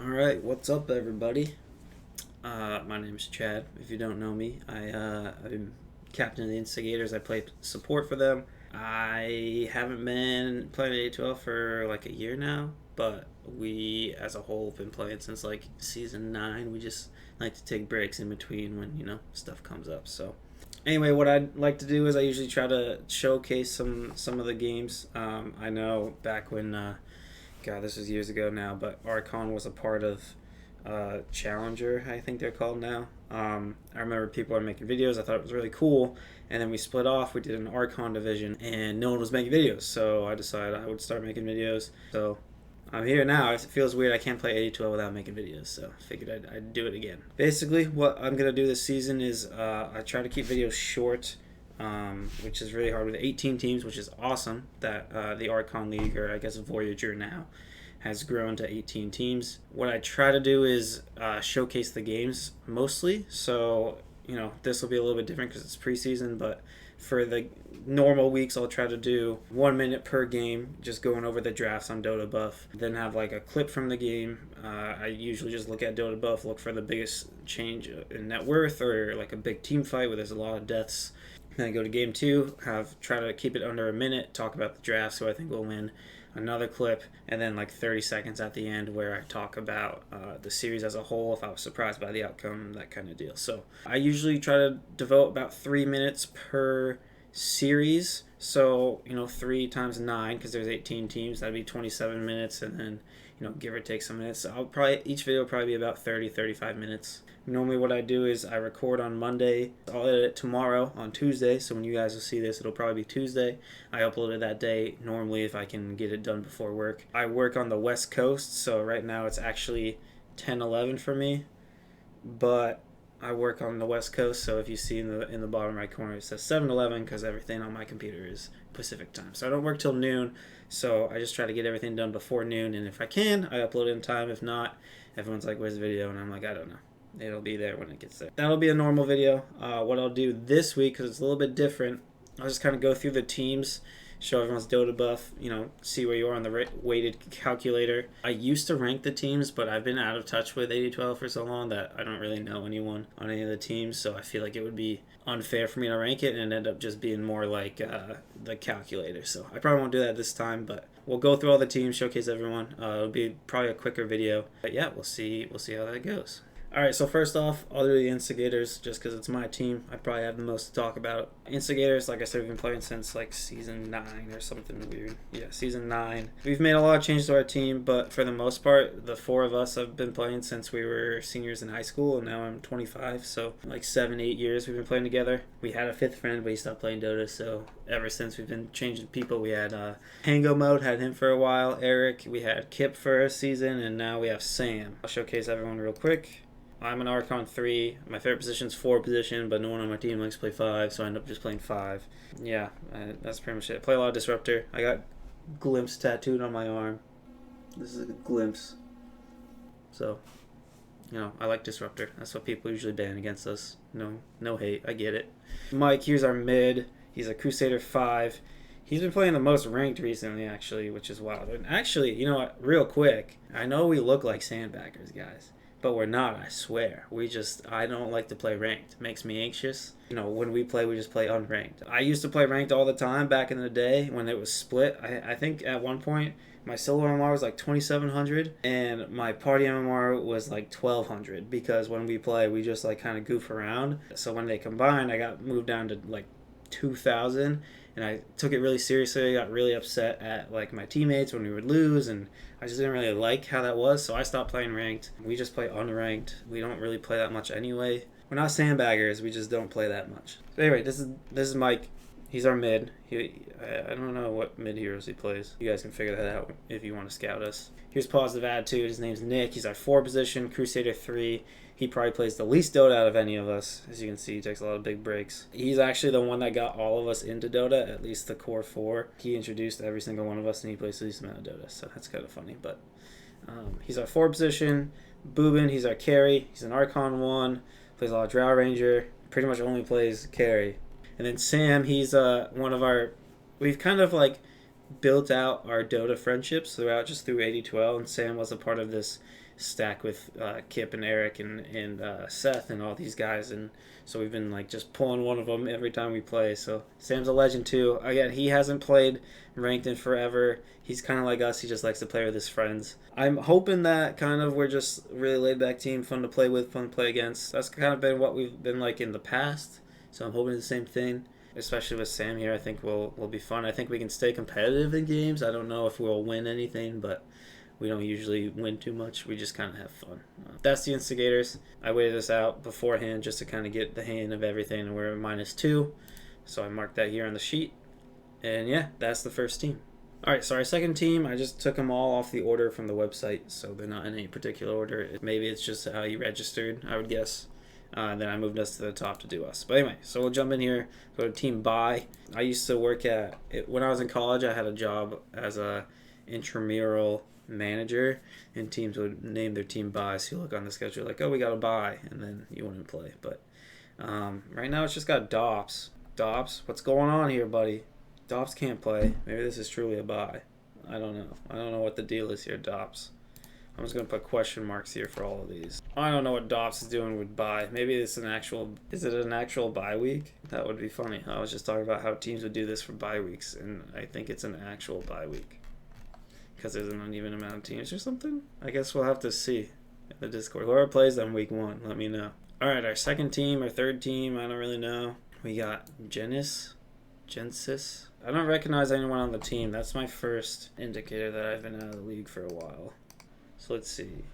Alright, what's up, everybody? My name's Chad. If you don't know me, I'm captain of the InstiGators. I play support for them. I haven't been playing A12 for like a year now, but we as a whole have been playing since like season 9. We just like to take breaks in between when, stuff comes up. So, anyway, what I'd like to do is I usually try to showcase some of the games. I know back when God, this was years ago now, but Archon was a part of Challenger, I think they're called now. I remember people were making videos. I thought it was really cool. And then we split off. We did an Archon division, and no one was making videos. So I decided I would start making videos. So I'm here now. It feels weird. I can't play 82 without making videos. So I figured I'd do it again. Basically, what I'm going to do this season is I try to keep videos short. Which is really hard with 18 teams, which is awesome that the Archon League, or I guess Voyager now, has grown to 18 teams. What I try to do is showcase the games mostly. So, this will be a little bit different because it's preseason, but for the normal weeks, I'll try to do 1 minute per game, just going over the drafts on Dota Buff. Then have like a clip from the game. I usually just look at Dota Buff, look for the biggest change in net worth or like a big team fight where there's a lot of deaths. Then I go to game 2, try to keep it under a minute, talk about the draft, so I think we'll win. Another clip, and then like 30 seconds at the end where I talk about the series as a whole, if I was surprised by the outcome, that kind of deal. So I usually try to devote about 3 minutes per series. So, 3 times 9, because there's 18 teams, that'd be 27 minutes, and then, give or take some minutes. Each video will probably be about 30-35 minutes. Normally what I do is I record on Monday. I'll edit it tomorrow on Tuesday, so when you guys will see this, it'll probably be Tuesday. I upload it that day, normally if I can get it done before work. I work on the West Coast, so right now it's actually 10-11 for me, but I work on the West Coast, so if you see in the bottom right corner, it says 7-11 because everything on my computer is Pacific time. So I don't work till noon, so I just try to get everything done before noon, and if I can, I upload it in time. If not, everyone's like, where's the video? And I'm like, I don't know. It'll be there when it gets there. That'll be a normal video. What I'll do this week, because it's a little bit different, I'll just kind of go through the teams, show everyone's Dota buff, see where you are on the weighted calculator. I used to rank the teams, but I've been out of touch with 8012 for so long that I don't really know anyone on any of the teams, so I feel like it would be unfair for me to rank it and end up just being more like the calculator. So I probably won't do that this time, but we'll go through all the teams, showcase everyone. It'll be probably a quicker video. But yeah, we'll see how that goes. Alright, so first off, I'll do the InstiGators just because it's my team. I probably have the most to talk about. InstiGators, like I said, we've been playing since like season 9 or something weird. Yeah, season 9. We've made a lot of changes to our team, but for the most part, the 4 of us have been playing since we were seniors in high school, and now I'm 25, so like 7-8 years we've been playing together. We had a 5th friend, but he stopped playing Dota, so ever since we've been changing people. We had Hango Mode, had him for a while, Eric, we had Kip for a season, and now we have Sam. I'll showcase everyone real quick. I'm an Archon 3. My favorite position is 4 position, but no one on my team likes to play 5, so I end up just playing 5. Yeah, that's pretty much it. I play a lot of Disruptor. I got Glimpse tattooed on my arm. This is a glimpse. So, I like Disruptor. That's what people usually ban against us. No hate. I get it. Mike, here's our mid. He's a Crusader 5. He's been playing the most ranked recently, actually, which is wild. And actually, you know what? Real quick, I know we look like sandbaggers, guys. But we're not, I swear. I don't like to play ranked. It makes me anxious. When we play, we just play unranked. I used to play ranked all the time back in the day when it was split. I think at one point, my solo MMR was like 2,700, and my party MMR was like 1,200, because when we play, we just like kind of goof around. So when they combined, I got moved down to like 2,000, and I took it really seriously. I got really upset at like my teammates when we would lose, and I just didn't really like how that was, so I stopped playing ranked. We just play unranked. We don't really play that much anyway. We're not sandbaggers. We just don't play that much. So anyway, this is Mike. He's our mid. I don't know what mid heroes he plays. You guys can figure that out if you want to scout us. Here's Positive Attitude. His name's Nick. He's our 4 position, Crusader 3. He probably plays the least Dota out of any of us. As you can see, he takes a lot of big breaks. He's actually the one that got all of us into Dota, at least the core 4. He introduced every single one of us, and he plays the least amount of Dota, so that's kind of funny. But he's our 4 position. Boobin, he's our carry. He's an Archon 1. Plays a lot of Drow Ranger. Pretty much only plays carry. And then Sam, he's one of our... We've kind of like built out our Dota friendships through 8012, and Sam was a part of this stack with Kip and Eric and Seth and all these guys, and so we've been like just pulling one of them every time we play. So Sam's a legend too. Again, he hasn't played ranked in forever. He's kind of like us. He just likes to play with his friends. I'm hoping that kind of we're just really laid back team, fun to play with, fun to play against. That's kind of been what we've been like in the past. So I'm hoping the same thing, especially with Sam here. I think will be fun. I think we can stay competitive in games. I don't know if we'll win anything, but we don't usually win too much. We just kind of have fun. That's the InstiGators. I waited this out beforehand just to kind of get the hang of everything, and we're at -2. So I marked that here on the sheet. And yeah, that's the first team. All right, so our second team, I just took them all off the order from the website, so they're not in any particular order. Maybe it's just how you registered, I would guess. Then I moved us to the top to do us. But anyway, so we'll jump in here, go to Team Buy. I used to work when I was in college, I had a job as a intramural manager, and teams would name their team Buy. So you look on the schedule like, oh, we got a bye, and then you wouldn't play. But right now it's just got Dops. Dops, what's going on here, buddy? Dops can't play. Maybe this is truly a bye. I don't know. I don't know what the deal is here, Dops. I'm just going to put question marks here for all of these. I don't know what Dops is doing with bye. Maybe it's is it an actual bye week? That would be funny. I was just talking about how teams would do this for bye weeks, and I think it's an actual bye week because there's an uneven amount of teams or something. I guess we'll have to see in the Discord. Whoever plays them week 1, let me know. All right, our second team or third team, I don't really know. We got Gensys. I don't recognize anyone on the team. That's my first indicator that I've been out of the league for a while. So let's see.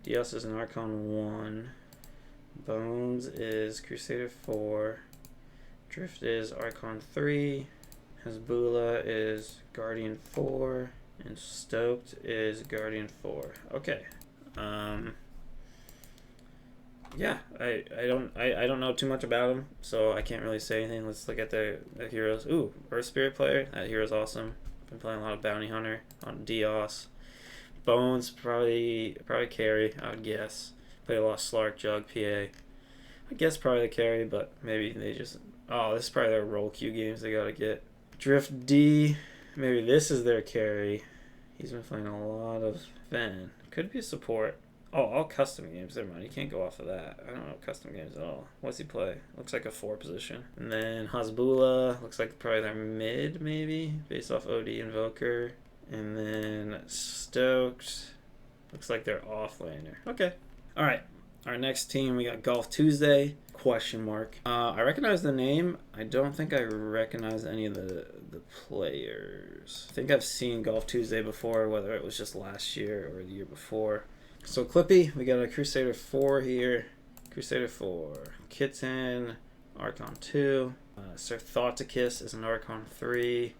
Dios is an Archon 1. Bones is Crusader 4. Drift is Archon 3. Hezbollah is Guardian 4. And Stoked is Guardian 4. Okay. Yeah, I don't know too much about him, so I can't really say anything. Let's look at the heroes. Ooh, Earth Spirit player. That hero's awesome. Been playing a lot of Bounty Hunter on Dios. Bones probably carry, I would guess. Played a lot of Slark, Jug, PA. I guess probably the carry, but maybe they just... Oh, this is probably their roll queue games they gotta get. Drift D. Maybe this is their carry. He's been playing a lot of Fen. Could be a support. Oh, all custom games. Never mind. You can't go off of that. I don't know custom games at all. What's he play? Looks like a 4 position. And then Hezbollah. Looks like probably their mid, maybe, based off OD Invoker. And then Stoked. Looks like they're offlaner. Okay. All right. Our next team, we got Golf Tuesday. Question mark. I recognize the name. I don't think I recognize any of the players. I think I've seen Golf Tuesday before, whether it was just last year or the year before. So Clippy, we got a Crusader 4 here. Crusader 4. Kitten, Archon 2. Sir Thoughtokis is an Archon 3.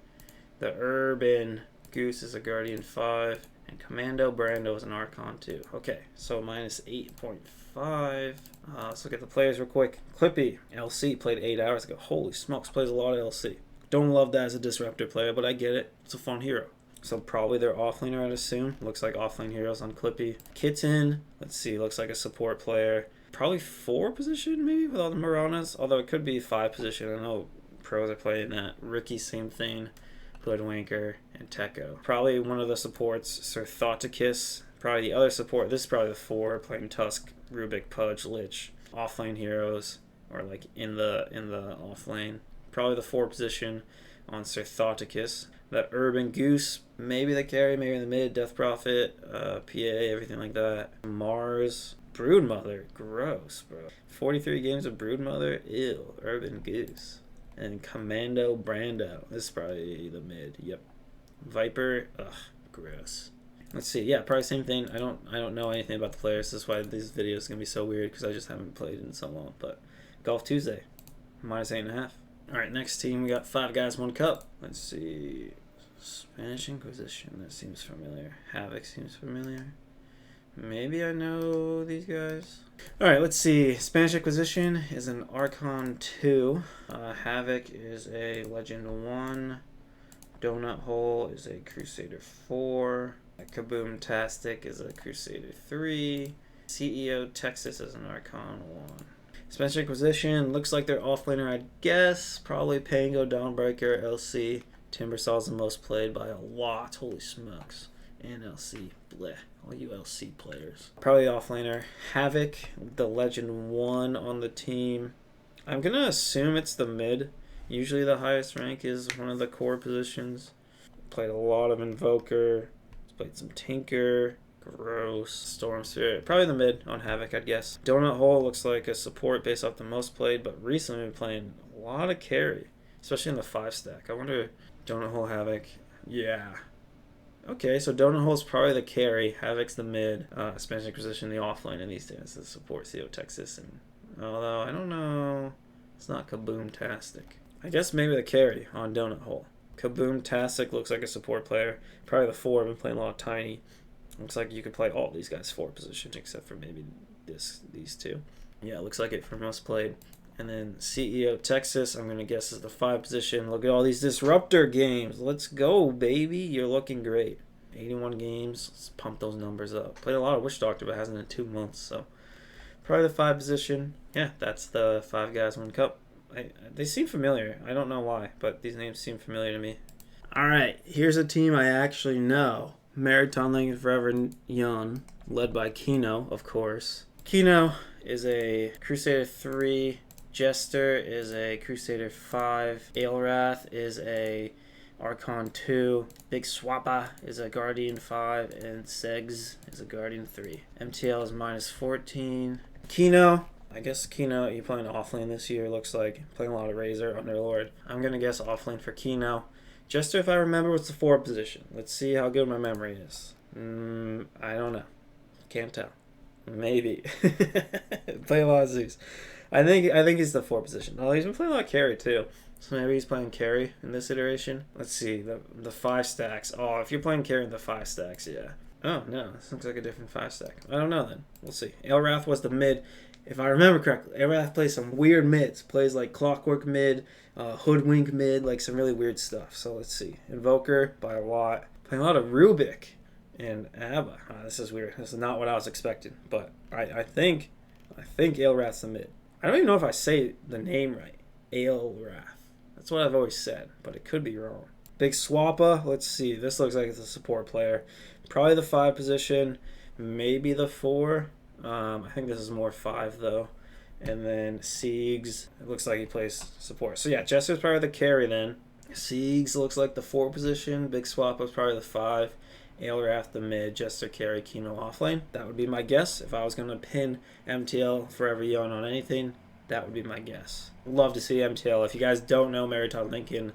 The Urban Goose is a Guardian 5. And Commando Brando is an Archon 2. Okay, so -8.5. Let's look at the players real quick. Clippy, LC, played 8 hours ago. Holy smokes, plays a lot of LC. Don't love that as a Disruptor player, but I get it. It's a fun hero. So probably they're offlaner, I'd assume. Looks like offlane heroes on Clippy. Kitten, let's see, looks like a support player. Probably 4 position, maybe, with all the Maranas. Although it could be 5 position. I know pros are playing that. Rookie, same thing. Hoodwinker, and Tekko. Probably one of the supports, Sir Thoughtokis. Probably the other support, this is probably the 4, playing Tusk, Rubik, Pudge, Lich. Offlane heroes, or like in the offlane. Probably the 4 position on Sir Thoughtokis. That Urban Goose, maybe the carry, maybe in the mid, Death Prophet, PA, everything like that. Mars, Broodmother, gross, bro. 43 games of Broodmother, ew, Urban Goose. And Commando Brando, this is probably the mid, yep. Viper, ugh, gross. Let's see, yeah, probably same thing. I don't know anything about the players, this is why these videos are going to be so weird, because I just haven't played in so long. But Golf Tuesday, -8.5. Alright, next team, we got 5 guys, 1 cup. Let's see. Spanish Inquisition, that seems familiar. Havoc seems familiar. Maybe I know these guys. Alright, let's see. Spanish Inquisition is an Archon 2. Havoc is a Legend 1. Donut Hole is a Crusader 4. Kaboom-tastic is a Crusader 3. CEO Texas is an Archon 1. Spanish Inquisition, looks like they're offlaner, I'd guess. Probably Pango, Dawnbreaker, LC. Timbersaw's the most played by a lot. Holy smokes. NLC, bleh. All you LC players. Probably offlaner. Havoc, the Legend 1 on the team. I'm going to assume it's the mid. Usually the highest rank is one of the core positions. Played a lot of Invoker. Played some Tinker. Gross. Storm Spirit. Probably the mid on Havoc, I'd guess. Donut Hole looks like a support based off the most played, but recently been playing a lot of carry, especially in the 5-stack. I wonder, Donut Hole, Havoc. Yeah. Okay, so Donut Hole's probably the carry. Havoc's the mid. Spanish Inquisition, the offlane in these days. The support, CO Texas. And although, I don't know. It's not Kaboom-tastic. I guess maybe the carry on Donut Hole. Kaboom-tastic looks like a support player. Probably the 4. I've been playing a lot of Tiny. Looks like you could play all these guys 4 positions except for maybe these 2. Yeah, it looks like it for most played. And then CEO Texas, I'm going to guess is the 5 position. Look at all these Disruptor games. Let's go, baby. You're looking great. 81 games. Let's pump those numbers up. Played a lot of Witch Doctor, but hasn't in 2 months. So probably the 5 position. Yeah, that's the 5 guys win cup. They seem familiar. I don't know why, but these names seem familiar to me. All right, here's a team I actually know. Marathon League Forever Young, led by Kino, of course. Kino is a Crusader 3. Jester is a Crusader 5. Aelrath is a Archon 2. Big Swappa is a Guardian 5. And Segs is a Guardian 3. MTL is -14. Kino, I guess Kino, you playing offlane this year, looks like. Playing a lot of Razor, Underlord. I'm going to guess offlane for Kino. Jester, if I remember, was the 4 position. Let's see how good my memory is. I don't know. Can't tell. Maybe. Play a lot of Zeus. I think he's the 4 position. Oh, he's been playing a lot of carry too. So maybe he's playing carry in this iteration. Let's see. The 5 stacks. Oh, if you're playing carry in the 5 stacks, yeah. Oh, no. This looks like a different 5 stack. I don't know then. We'll see. Aelrath was the mid. If I remember correctly, Aelrath plays some weird mids. Plays like Clockwork mid, Hoodwink mid, like some really weird stuff. So let's see. Invoker by a lot. Playing a lot of Rubik and Abba. This is weird. This is not what I was expecting. But I think Aelrath's the mid. I don't even know if I say the name right. Aelrath. That's what I've always said, but it could be wrong. Big Swappa. Let's see. This looks like it's a support player. Probably the 5 position. Maybe the 4. I think this is more 5 though. And then Siegs, it looks like he plays support. So yeah, Jester's probably the carry then. Siegs looks like the 4 position. Big Swappa's probably the 5. Aelrath the mid. Jester carry. Kino offlane. That would be my guess. If I was going to pin MTL Forever Young on anything, that would be my guess. Love to see MTL. If you guys don't know Meriton Lincoln,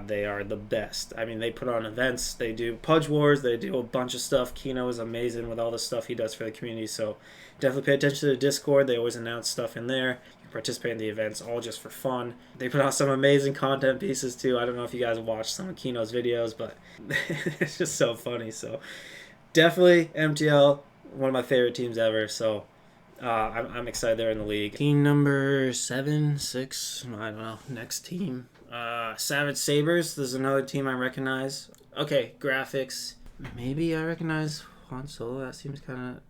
they are the best. I mean, they put on events. They do Pudge Wars. They do a bunch of stuff. Kino is amazing with all the stuff he does for the community. So definitely pay attention to the Discord. They always announce stuff in there. You participate in the events, all just for fun. They put out some amazing content pieces too. I don't know if you guys watched some of Kino's videos, but it's just so funny. So definitely MTL, one of my favorite teams ever. So I'm excited they're in the league. Team number 7, 6, I don't know. Next team. Savage Sabres. There's another team I recognize. Okay, graphics. Maybe I recognize Han Solo. That seems kind of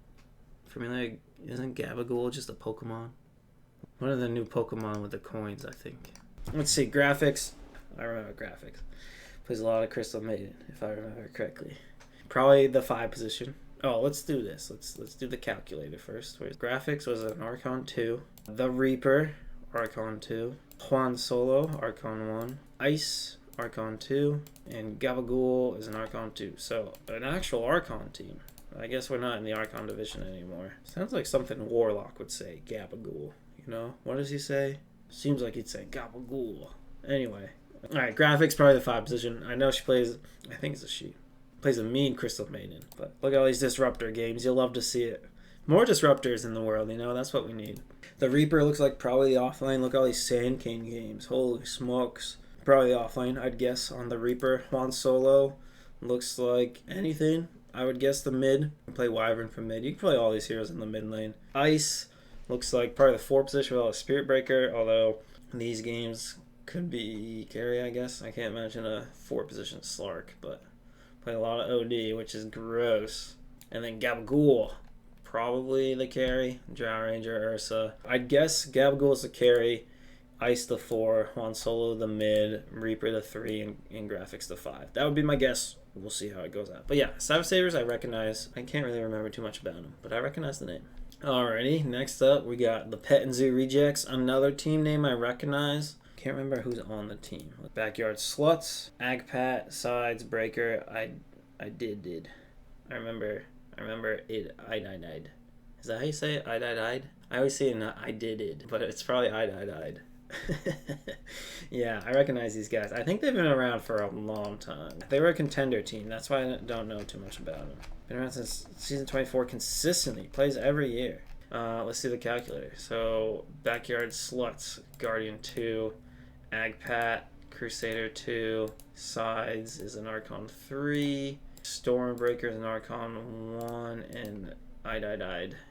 familiar. Isn't Gabagool just a Pokemon? One of the new Pokemon with the coins, I think. Let's see, graphics. I remember graphics. Plays a lot of Crystal Maiden, if I remember correctly. Probably the 5 position. Oh, let's do this. Let's do the calculator first. Where's graphics was an Archon 2. The Reaper, Archon 2. Juan Solo, Archon 1. Ice, Archon 2. And Gabagool is an Archon 2. So, an actual Archon team. I guess we're not in the Archon division anymore. Sounds like something Warlock would say, Gabagool. You know? What does he say? Seems like he'd say Gabagool. Anyway. Alright, graphics, probably the 5 position. I know she plays, I think it's a she. Plays a mean Crystal Maiden. But look at all these Disruptor games. You'll love to see it. More Disruptors in the world, you know? That's what we need. The Reaper looks like probably the offlane. Look at all these Sand King games. Holy smokes. Probably the offlane, I'd guess, on the Reaper. Juan Solo looks like anything. I would guess the mid. Play Wyvern from mid. You can play all these heroes in the mid lane. Ice looks like probably the 4 position with all the Spirit Breaker, although these games could be carry, I guess. I can't imagine a 4 position Slark, but play a lot of OD, which is gross. And then Gabagool, probably the carry. Drow Ranger, Ursa. I'd guess Gabagool is the carry. Ice the 4, Juan Solo the mid, Reaper the 3, and graphics the 5. That would be my guess we'll see how it goes out. But yeah, Sabres I recognize. I can't really remember too much about them, but I recognize the name. Alrighty, next up we got the Pet and Zoo Rejects, another team name I recognize. Can't remember who's on the team. Backyard Sluts, Agpat, Sides, Breaker. I did. I remember it. I'd. Is that how you say it? I'd. I always say it, I did, but it's probably I'd. Yeah, I recognize these guys. I think they've been around for a long time. They were a contender team. That's why I don't know too much about them. Been around since season 24 consistently. Plays every year. Let's see the calculator. So, Backyard Sluts, Guardian 2, Agpat, Crusader 2, Sides is an Archon 3, Stormbreaker is an Archon 1, and I'd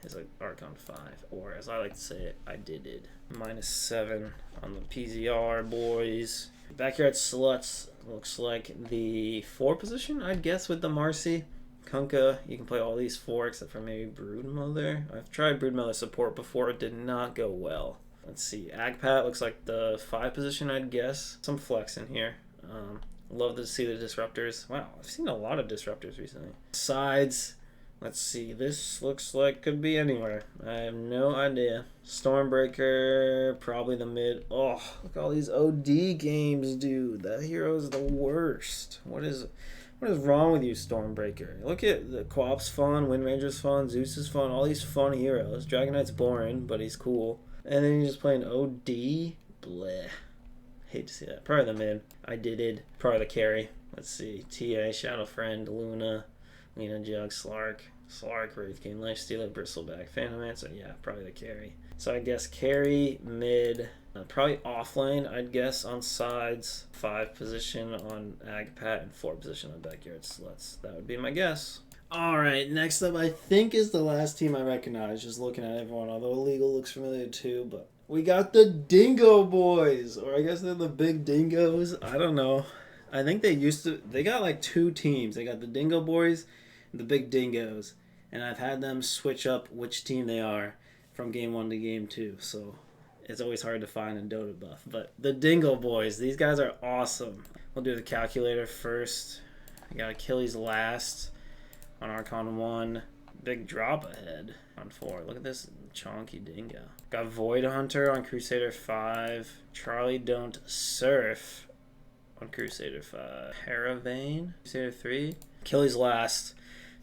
is an Archon 5, or as I like to say it, I did. -7 on the PZR, boys. Backyard Sluts looks like the 4 position, I'd guess, with the Marcy. Kunkka, you can play all these 4 except for maybe Broodmother. I've tried Broodmother support before, it did not go well. Let's see, Agpat looks like the 5 position, I'd guess. Some flex in here. Love to see the Disruptors. Wow, I've seen a lot of Disruptors recently. Sides, let's see, this looks like could be anywhere. I have no idea. Stormbreaker, probably the mid. Oh, look at all these OD games, dude. That hero's the worst. What is wrong with you, Stormbreaker? Look at the Co-op's fun, Wind Ranger's fun, Zeus is fun, all these fun heroes. Dragon Knight's boring, but he's cool. And then you're just playing OD? Bleh. Hate to see that. Probably the mid. I did. Probably the carry. Let's see. TA, Shadow Friend, Luna, Lena Jug, Slark, Wraith King, Lifestealer, Bristleback, Phantomancer. Yeah, probably the carry. So I guess carry, mid, probably offlane, I'd guess, on Sides, 5 position on Agpat, and 4 position on Backyard Sluts. That would be my guess. Alright, next up I think is the last team I recognize, just looking at everyone, although Illegal looks familiar too, but we got the Dingo Boys, or I guess they're the Big Dingoes, I don't know. I think they got like 2 teams. They got the Dingo Boys and the Big Dingoes, and I've had them switch up which team they are from game 1 to game 2, so it's always hard to find in Dota buff. But the Dingo Boys, these guys are awesome. We'll do the calculator first. We got Achilles last on Archon 1. Big drop ahead on 4. Look at this chonky dingo. Got Void Hunter on Crusader 5. Charlie Don't Surf on Crusader 5. Paravane, Crusader 3. Achilles last.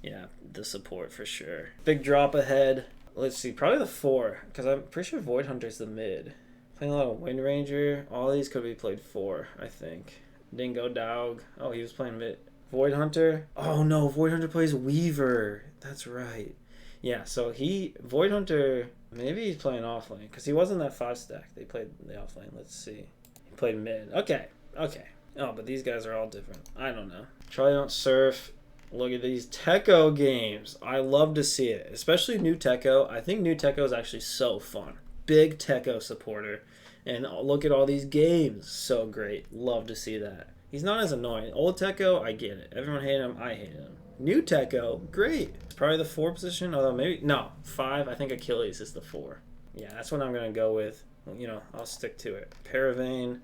Yeah, the support for sure. Big drop ahead. Let's see, probably the 4, because I'm pretty sure Void Hunter's the mid. Playing a lot of Wind Ranger. All these could be played 4, I think. Dingo Dog. Oh, he was playing mid. Void Hunter. Oh no, Void Hunter plays Weaver. That's right. Yeah, so Void Hunter, maybe he's playing offlane, because he wasn't that 5 stack. They played the offlane. Let's see. He played mid. Okay. Oh, but these guys are all different. I don't know. Charlie Don't Surf. Look at these Techo games. I love to see it, especially new Techo. I think new Techo is actually so fun. Big Techo supporter. And look at all these games. So great. Love to see that. He's not as annoying. Old Techo, I get it. Everyone hated him. I hate him. New Techo, great. It's probably the 4 position, although maybe, no, 5. I think Achilles is the 4. Yeah, that's what I'm going to go with. You know, I'll stick to it. Paravane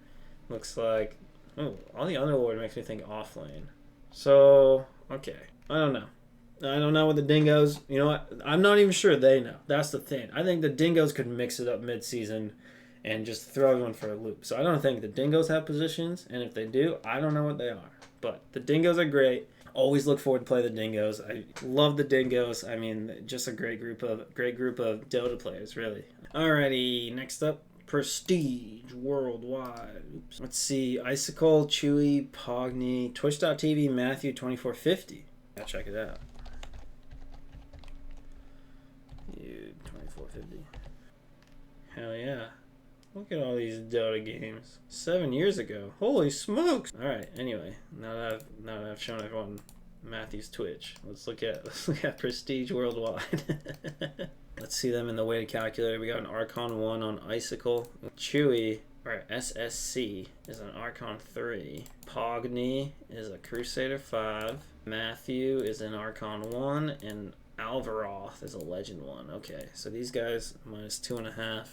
looks like, oh, all the Underlord makes me think offlane. So, okay. I don't know with the Dingoes. You know what? I'm not even sure they know. That's the thing. I think the Dingoes could mix it up mid-season and just throw everyone for a loop. So I don't think the Dingoes have positions, and if they do, I don't know what they are. But the Dingoes are great. Always look forward to play the Dingoes. I love the Dingoes. I mean, just a great group of Dota players, really. Alrighty, next up. Prestige Worldwide. Oops. Let's see. Icicle, Chewy, Pogny, Twitch.tv, Matthew 2450. Gotta check it out. 2450. Hell yeah. Look at all these Dota games. 7 years ago. Holy smokes! Alright, anyway. Now that I've shown everyone Matthew's Twitch, let's look at Prestige Worldwide. Let's see them in the weighted calculator. We got an Archon 1 on Icicle. Chewy, or SSC, is an Archon 3. Pogny is a Crusader 5. Matthew is an Archon 1. And Alvaroth is a Legend 1. Okay, so these guys, -2.5.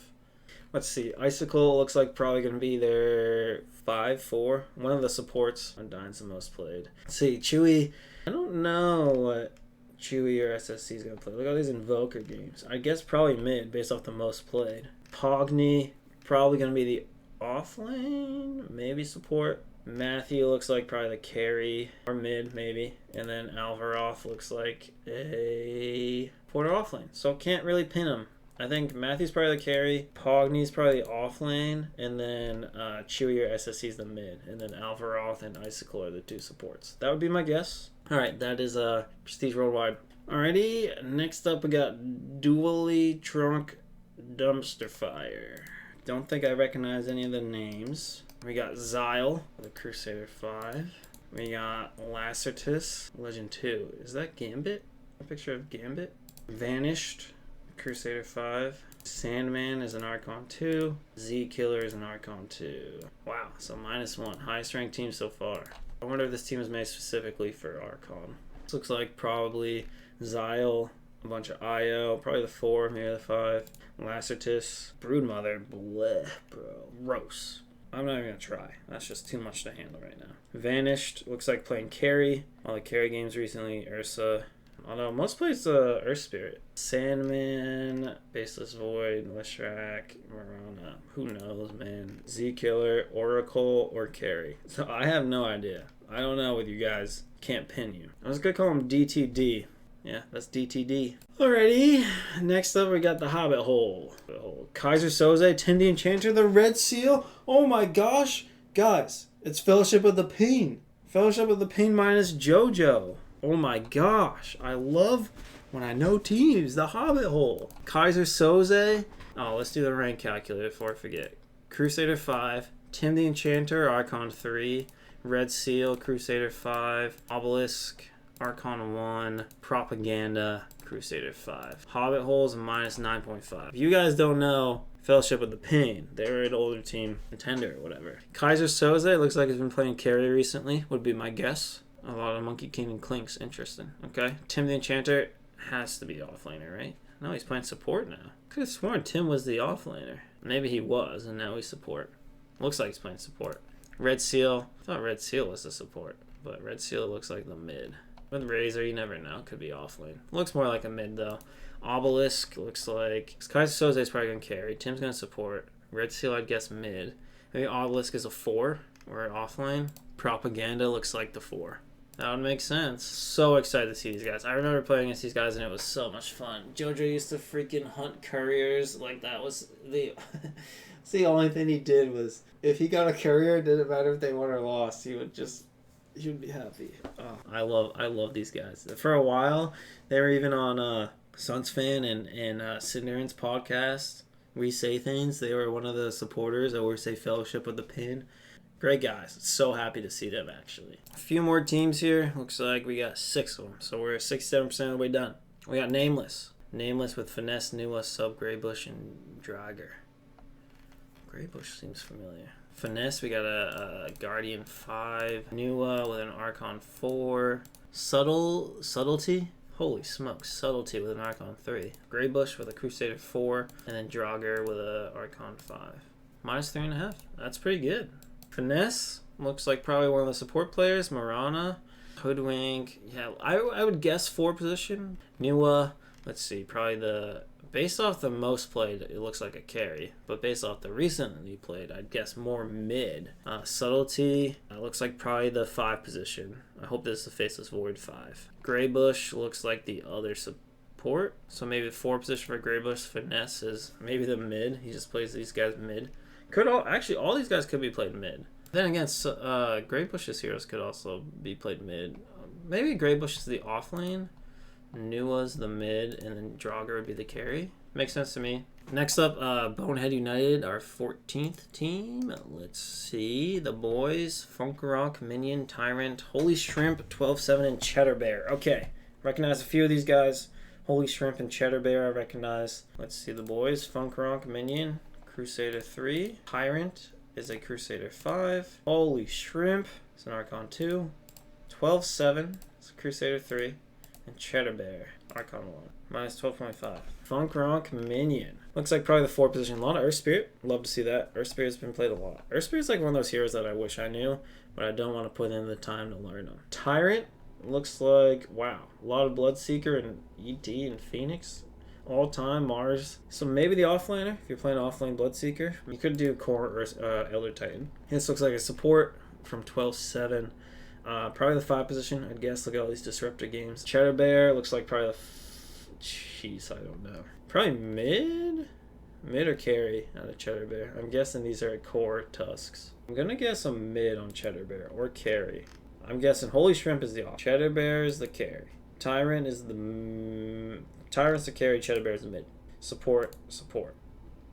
Let's see. Icicle looks like probably going to be their 5-4. One of the supports. Undyne's the most played. Let's see. Chewy. I don't know what Chewy or SSC is going to play. Look at all these Invoker games. I guess probably mid based off the most played. Pogny. Probably going to be the off lane. Maybe support. Matthew looks like probably the carry. Or mid maybe. And then Alvaroth looks like a support or off lane. So can't really pin him. I think Matthew's probably the carry, Pogny's probably the off lane, and then Chewy or SSC's the mid, and then Alvaroth and Icicle are the two supports. That would be my guess. Alright, that is Prestige Worldwide. Alrighty, next up we got Dually Trunk Dumpsterfire. Don't think I recognize any of the names. We got Zyle, the Crusader 5. We got Lacertus, Legend 2. Is that Gambit? A picture of Gambit? Vanished. Crusader 5. Sandman is an Archon 2. Z-Killer is an Archon 2. Wow, so -1. Highest ranked team so far. I wonder if this team is made specifically for Archon. This looks like probably Zyle, a bunch of IO, probably the 4, maybe the 5. Lacertus, Broodmother, bleh, bro. Gross. I'm not even going to try. That's just too much to handle right now. Vanished, looks like playing carry. All the carry games recently, Ursa. Although most plays Earth Spirit. Sandman, Baseless Void, Leshrac, Marana. Who knows, man? Z-Killer, Oracle, or Carry. So I have no idea. I don't know with you guys. Can't pin you. I was going to call him DTD. Yeah, that's DTD. Alrighty. Next up, we got the Hobbit Hole. Kaiser Soze, Tim the Enchanter, the Red Seal. Oh my gosh. Guys, it's Fellowship of the Pain. Fellowship of the Pain minus JoJo. Oh my gosh, I love when I know teams. The Hobbit Hole. Kaiser Soze. Oh, let's do the rank calculator before I forget. Crusader 5. Tim the Enchanter, Archon 3. Red Seal, Crusader 5. Obelisk, Archon 1. Propaganda, Crusader 5. Hobbit Hole's -9.5. If you guys don't know Fellowship of the Pain, they're an older team, contender or whatever. Kaiser Soze looks like he's been playing carry recently, would be my guess. A lot of Monkey King and Clinks. Interesting. Okay. Tim the Enchanter has to be offlaner, right? No, he's playing support now. Could have sworn Tim was the offlaner. Maybe he was, and now he's support. Looks like he's playing support. Red Seal. I thought Red Seal was the support, but Red Seal looks like the mid. With Razor, you never know. Could be offlane. Looks more like a mid, though. Obelisk looks like... Kaiser Soze is probably going to carry. Tim's going to support. Red Seal, I'd guess mid. Maybe Obelisk is a 4 or offlane. Propaganda looks like the 4. That would make sense. So excited to see these guys. I remember playing against these guys and it was so much fun. JoJo used to freaking hunt couriers. Like that was the... That's the only thing he did was... If he got a courier, it didn't matter if they won or lost. He would be happy. Oh, I love these guys. For a while, they were even on Suns Fan and Sidney's podcast. We Say Things. They were one of the supporters of We Say Fellowship with the Pin. Great guys. So happy to see them, actually. A few more teams here. Looks like we got 6 of them. So we're 67% of the way done. We got Nameless. Nameless with Finesse, Nua, Sub, Greybush, and Drager. Greybush seems familiar. Finesse, we got a Guardian 5. Nua with an Archon 4. Subtlety? Holy smokes. Subtlety with an Archon 3. Greybush with a Crusader 4. And then Drager with a Archon 5. -3.5. That's pretty good. Finesse looks like probably one of the support players. Marana, Hoodwink. Yeah, I would guess 4 position. Nua, let's see, probably based off the most played, it looks like a carry. But based off the recently played, I'd guess more mid. Subtlety, looks like probably the 5 position. I hope this is the Faceless Void 5. Greybush looks like the other support. So maybe the 4 position for Greybush. Finesse is maybe the mid. He just plays these guys mid. All these guys could be played mid. Then again, Greybush's heroes could also be played mid. Maybe Greybush is the off lane, Nua's the mid, and then Draugr would be the carry. Makes sense to me. Next up, Boneheads United, our 14th team. Let's see. The boys, Funk Rock, Minion, Tyrant, Holy Shrimp, 12-7, and Cheddar Bear. Okay, recognize a few of these guys. Holy Shrimp and Cheddar Bear I recognize. Let's see the boys, Funk Rock, Minion, Crusader 3. Tyrant is a Crusader 5. Holy Shrimp is an Archon 2. 12-7 is a Crusader 3. And Cheddar Bear, Archon 1. Minus 12.5. Funkronk Minion. Looks like probably the 4 position. A lot of Earth Spirit. Love to see that. Earth Spirit's been played a lot. Earth Spirit's like one of those heroes that I wish I knew, but I don't want to put in the time to learn them. Tyrant. Looks like, wow, a lot of Bloodseeker and ET and Phoenix. All time Mars. So maybe the offlaner, if you're playing offlane Bloodseeker. You could do Core or Elder Titan. This looks like a support from 12-7. Probably the 5 position, I'd guess. Look at all these Disruptor games. Cheddar Bear looks like probably the... Jeez, I don't know. Probably mid? Mid or carry out of Cheddar Bear. I'm guessing these are Core Tusks. I'm going to guess a mid on Cheddar Bear or carry. I'm guessing Holy Shrimp is the off. Cheddar Bear is the carry. Tyrant is the... Tyrant's the carry, Cheddar Bear is the mid. Support.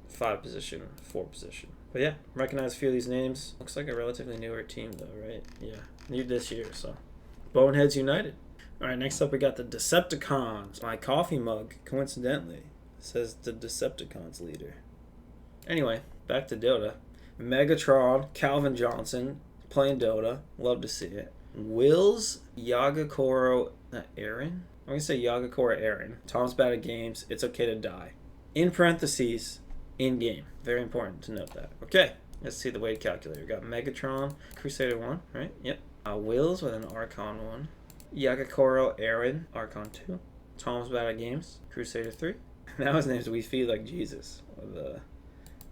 5 position, 4 position. But yeah, recognize a few of these names. Looks like a relatively newer team though, right? Yeah, new this year, so. Boneheads United. Alright, next up we got the Decepticons. My coffee mug, coincidentally, says the Decepticons leader. Anyway, back to Dota. Megatron, Calvin Johnson, playing Dota. Love to see it. Wills, Yagakoro, Aaron? I'm going to say Yagakoro Aaron. Tom's bad at games. It's okay to die. In parentheses, in game. Very important to note that. Okay, let's see the weight calculator. We got Megatron, Crusader 1, right? Yep. Wills with an Archon 1. Yagakoro Aaron, Archon 2. Tom's bad at games, Crusader 3. Now his name's We Feed Like Jesus with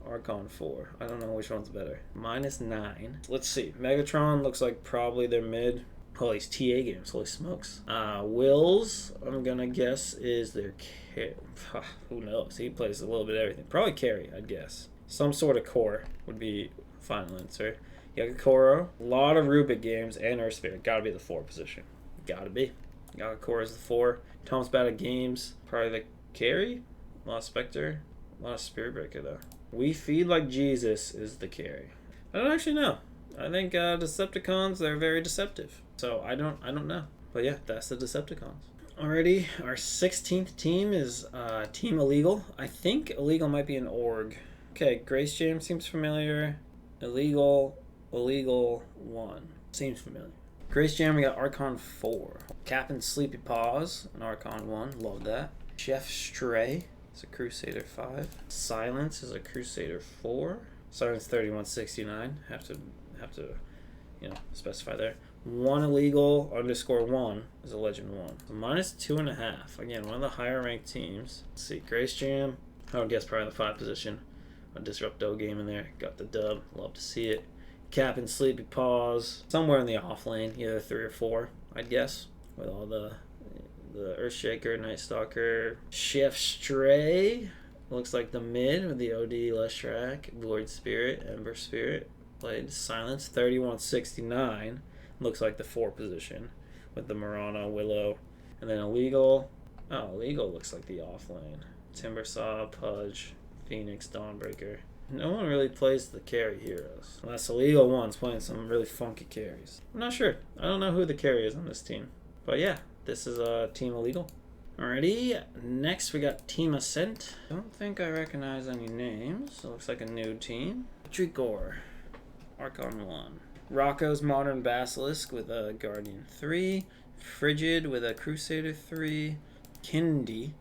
Archon 4. I don't know which one's better. -9. Let's see. Megatron looks like probably their mid. Oh, these TA games. Holy smokes. Wills, I'm going to guess, is their carry. Who knows? He plays a little bit of everything. Probably carry, I'd guess. Some sort of core would be final answer. Yagakoro, a lot of Rubik games, and Earth Spirit. Gotta be the 4 position. Gotta be. Yagakoro is the 4. Tom's bad at games. Probably the carry. A lot of Spectre. A lot of Spirit Breaker, though. We Feed Like Jesus is the carry. I don't actually know. I think Decepticons, they're very deceptive. So I don't know. But yeah, that's the Decepticons. Alrighty, our 16th team is Team Illegal. I think Illegal might be an org. Okay, Grace Jam seems familiar. Illegal 1 seems familiar. Grace Jam, we got Archon 4. Captain Sleepy Paws, an Archon 1. Love that. Chef Stray is a Crusader 5. Silence is a Crusader 4. Silence 3169. Have to specify there. 1 Illegal _1 is a Legend 1. So -2.5. Again, one of the higher ranked teams. Let's see, Grace Jam. I would guess probably the 5 position. A Disrupto game in there. Got the dub. Love to see it. Captain Sleepy Paws. Somewhere in the off lane, either 3 or 4, I'd guess. With all the Earthshaker, Night Stalker. Chef Stray. Looks like the mid with the OD, Leshrac, Void Spirit, Ember Spirit. Played Silence 3169. Looks like the 4 position with the Marana, Willow. And then Illegal. Oh, Illegal looks like the off lane. Timbersaw, Pudge, Phoenix, Dawnbreaker. No one really plays the carry heroes. Unless Illegal 1's playing some really funky carries. I'm not sure. I don't know who the carry is on this team. But yeah, this is Team Illegal. Alrighty, next we got Team Ascent. Don't think I recognize any names. It looks like a new team. Tricor, Archon 1. Rocco's Modern Basilisk with a Guardian 3. Frigid with a Crusader 3. Kindy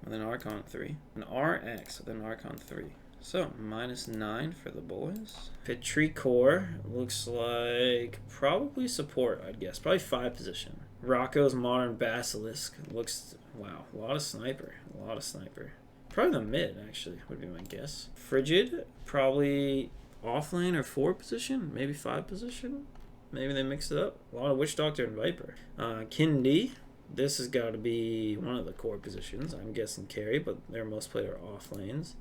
with an Archon 3. And RX with an Archon 3. So, -9 for the boys. Petricor looks like probably support, I'd guess. Probably 5 position. Rocco's Modern Basilisk looks, wow, a lot of sniper. Probably the mid, actually, would be my guess. Frigid, probably off lane or 4 position, maybe 5 position. Maybe they mix it up. A lot of Witch Doctor and Viper. Kindy, this has got to be one of the core positions. I'm guessing carry, but their most played are off lanes.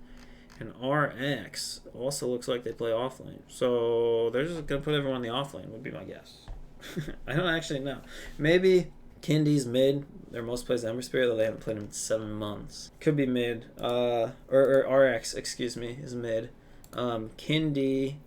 And RX also looks like they play off lane. So they're just going to put everyone in the off lane, would be my guess. I don't actually know. Maybe Kindy's mid. Their most plays Ember Spirit, though they haven't played him in 7 months. Could be mid. Or RX, excuse me, is mid. Kindy,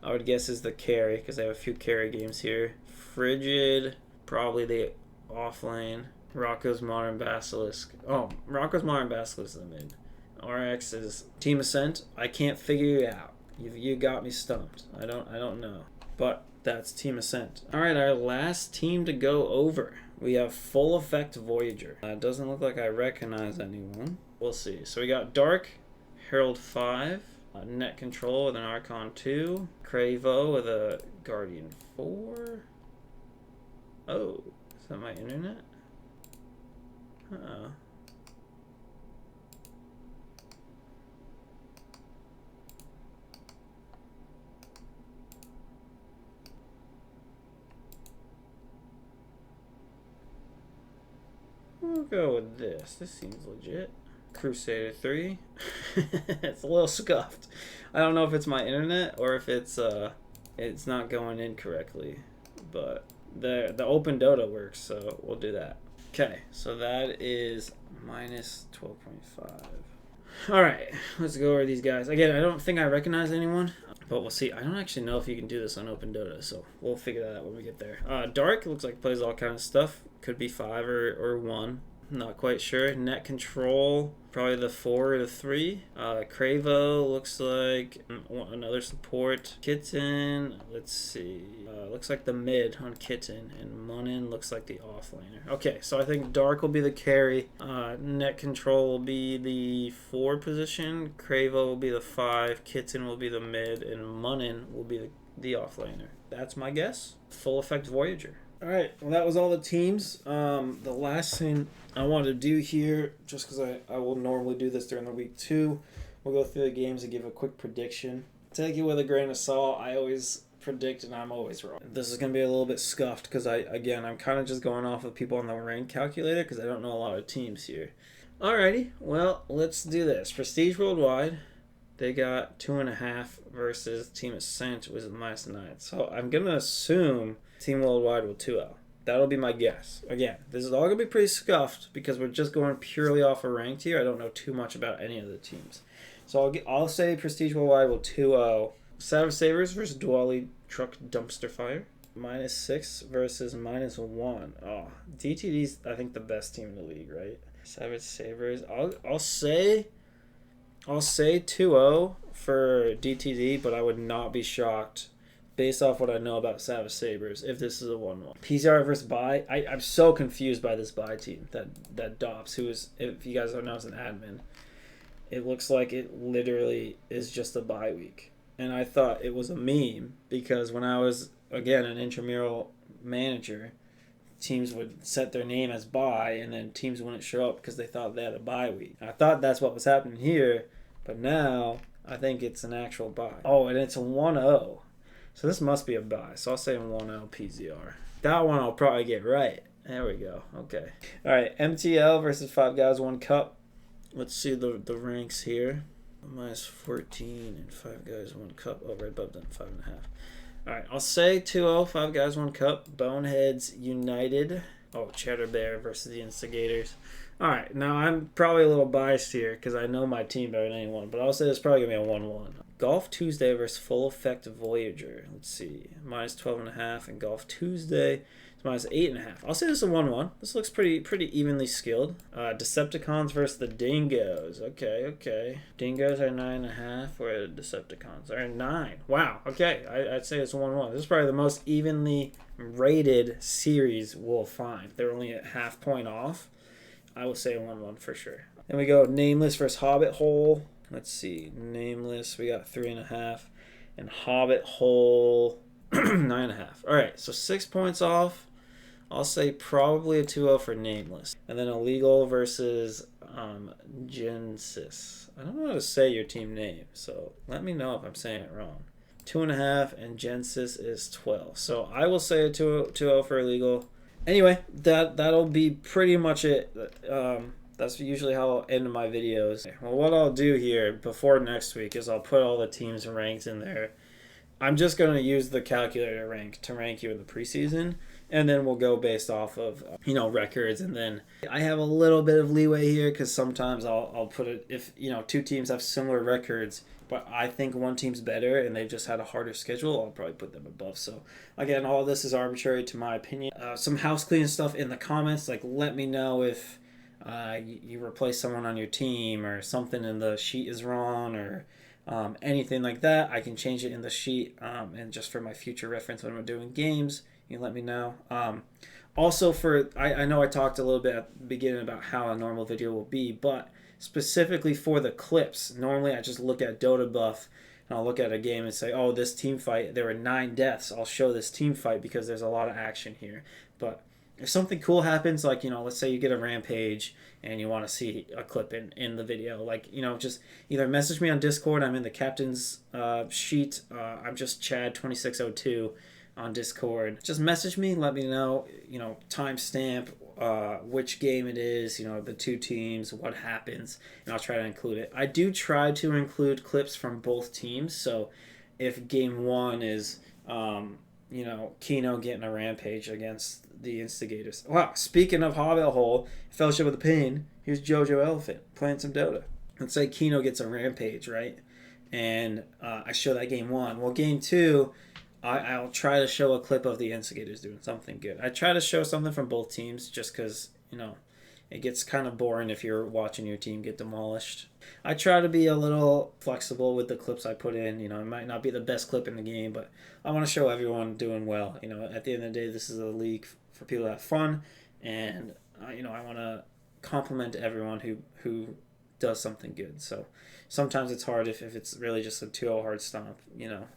I would guess, is the carry, because they have a few carry games here. Frigid, probably the off lane. Rocco's Modern Basilisk. Oh, Rocco's Modern Basilisk is the mid. RX is Team Ascent. I can't figure it out. You got me stumped. I don't know. But that's Team Ascent. Alright, our last team to go over. We have Full Effect Voyager. It doesn't look like I recognize anyone. We'll see. So we got Dark, Herald 5, Net Control with an Archon 2, Cravo with a Guardian 4. Oh, is that my internet? Uh-oh. We'll go with this. This seems legit. Crusader 3. It's a little scuffed. I don't know if it's my internet or if it's not going in correctly, but the open Dota works, so we'll do that. Okay, so that is minus 12.5. All right, let's go over these guys. Again, I don't think I recognize anyone, but we'll see. I don't actually know if you can do this on open Dota, so we'll figure that out when we get there. Dark looks like plays all kind of stuff. Could be 5 or 1. Not quite sure. Net Control, probably the 4 or the 3. Cravo looks like another support. Kitten, let's see. Looks like the mid on Kitten. And Munin looks like the offlaner. Okay, so I think Dark will be the carry. Net Control will be the 4 position. Cravo will be the 5. Kitten will be the mid. And Munin will be the offlaner. That's my guess. Full Effect Voyager. All right, well, that was all the teams. The last thing I wanted to do here, just because I will normally do this during the week too, we'll go through the games and give a quick prediction. Take it with a grain of salt. I always predict and I'm always wrong. This is going to be a little bit scuffed because I'm kind of just going off of people on the rank calculator because I don't know a lot of teams here. Alrighty, well, let's do this. Prestige Worldwide, they got 2.5 versus Team Ascent was -9. So I'm going to assume Team Worldwide will 2-0. That'll be my guess. Again, this is all going to be pretty scuffed because we're just going purely off of ranked here. I don't know too much about any of the teams. So I'll say Prestige Worldwide will 2-0. Sabres versus Dwally Truck Dumpsterfire. -6 versus -1. Oh, DTD's, I think, the best team in the league, right? Sabres. I'll say 2-0 for DTD, but I would not be shocked based off what I know about Savage Sabres if this is a 1-1. PZR versus Bye. I'm so confused by this Bye team that Dops, who is, if you guys don't know, is an admin. It looks like it literally is just a bye week. And I thought it was a meme because when I was, again, an intramural manager, teams would set their name as bye and then teams wouldn't show up because they thought they had a bye week. I thought that's what was happening here, but now I think it's an actual bye. Oh, and it's a 1-0. So this must be a bye. So I'll say 1-0 PZR. That one I'll probably get right. There we go. Okay. All right. MTL versus 5 Guys 1 Cup. Let's see the ranks here. -14 and 5 Guys 1 Cup. Oh, right above them, 5.5. All right. I'll say 2-0 5 Guys 1 Cup. Boneheads United. Oh, Cheddar Bear versus the InstiGators. All right. Now I'm probably a little biased here because I know my team better than anyone, but I'll say it's probably gonna be a 1-1. Golf Tuesday versus Full Effect Voyager. Let's see, -12.5, and Golf Tuesday is -8.5. I'll say this is a 1-1. This looks pretty evenly skilled. Decepticons versus the Dingos. Okay. Dingos are 9.5, where the Decepticons are 9. Wow. Okay, I'd say it's a 1-1. This is probably the most evenly rated series we'll find. They're only at half point off. I will say a 1-1 for sure. Then we go Nameless versus Hobbit Hole. Let's see, Nameless, we got 3.5, and Hobbit Hole, 9.5. All right, so 6 points off. I'll say probably a 2-0 for Nameless. And then Illegal versus Gensys. I don't know how to say your team name, so let me know if I'm saying it wrong. 2.5, and Gensys is 12. So I will say a 2-0 for Illegal. Anyway, that'll be pretty much it. That's usually how I'll end my videos. Well, what I'll do here before next week is I'll put all the teams' ranks in there. I'm just going to use the calculator rank to rank you in the preseason, and then we'll go based off of, records. And then I have a little bit of leeway here because sometimes I'll put it, if, 2 teams have similar records, but I think one team's better and they've just had a harder schedule, I'll probably put them above. So, again, all this is arbitrary to my opinion. Some house cleaning stuff in the comments, like let me know if you replace someone on your team or something in the sheet is wrong or anything like that. I can change it in the sheet and just for my future reference when I'm doing games, you can let me know. Also, I know I talked a little bit at the beginning about how a normal video will be, but specifically for the clips, normally I just look at Dota Buff and I'll look at a game and say, oh, this team fight, there were 9 deaths. I'll show this team fight because there's a lot of action here. But if something cool happens, like, let's say you get a rampage and you want to see a clip in the video, like, just either message me on Discord. I'm in the captain's sheet. I'm just Chad2602 on Discord. Just message me, let me know, timestamp, which game it is, the 2 teams, what happens, and I'll try to include it. I do try to include clips from both teams, so if game 1 is, Kino getting a rampage against the InstiGators. Wow, speaking of Hobbit Hole, Fellowship of the Pain, here's Jojo Elephant playing some Dota. Let's say Kino gets a rampage, right? And I show that game 1. Well, game 2, I'll try to show a clip of the InstiGators doing something good. I try to show something from both teams just because, it gets kind of boring if you're watching your team get demolished. I try to be a little flexible with the clips I put in. It might not be the best clip in the game, but I want to show everyone doing well. At the end of the day, this is a league for people to have fun, and, I want to compliment everyone who does something good. So sometimes it's hard if it's really just a 2-0 hard stomp,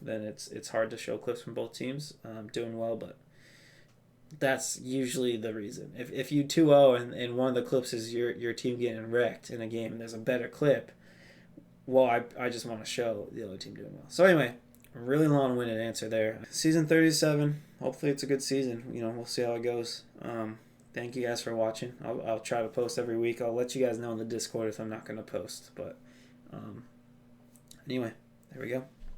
then it's hard to show clips from both teams doing well, but that's usually the reason. If you 2-0 and one of the clips is your team getting wrecked in a game and there's a better clip, well, I just want to show the other team doing well. So anyway, a really long-winded answer there. Season 37, hopefully it's a good season. We'll see how it goes. Thank you guys for watching. I'll try to post every week. I'll let you guys know in the Discord if I'm not going to post. But anyway, there we go.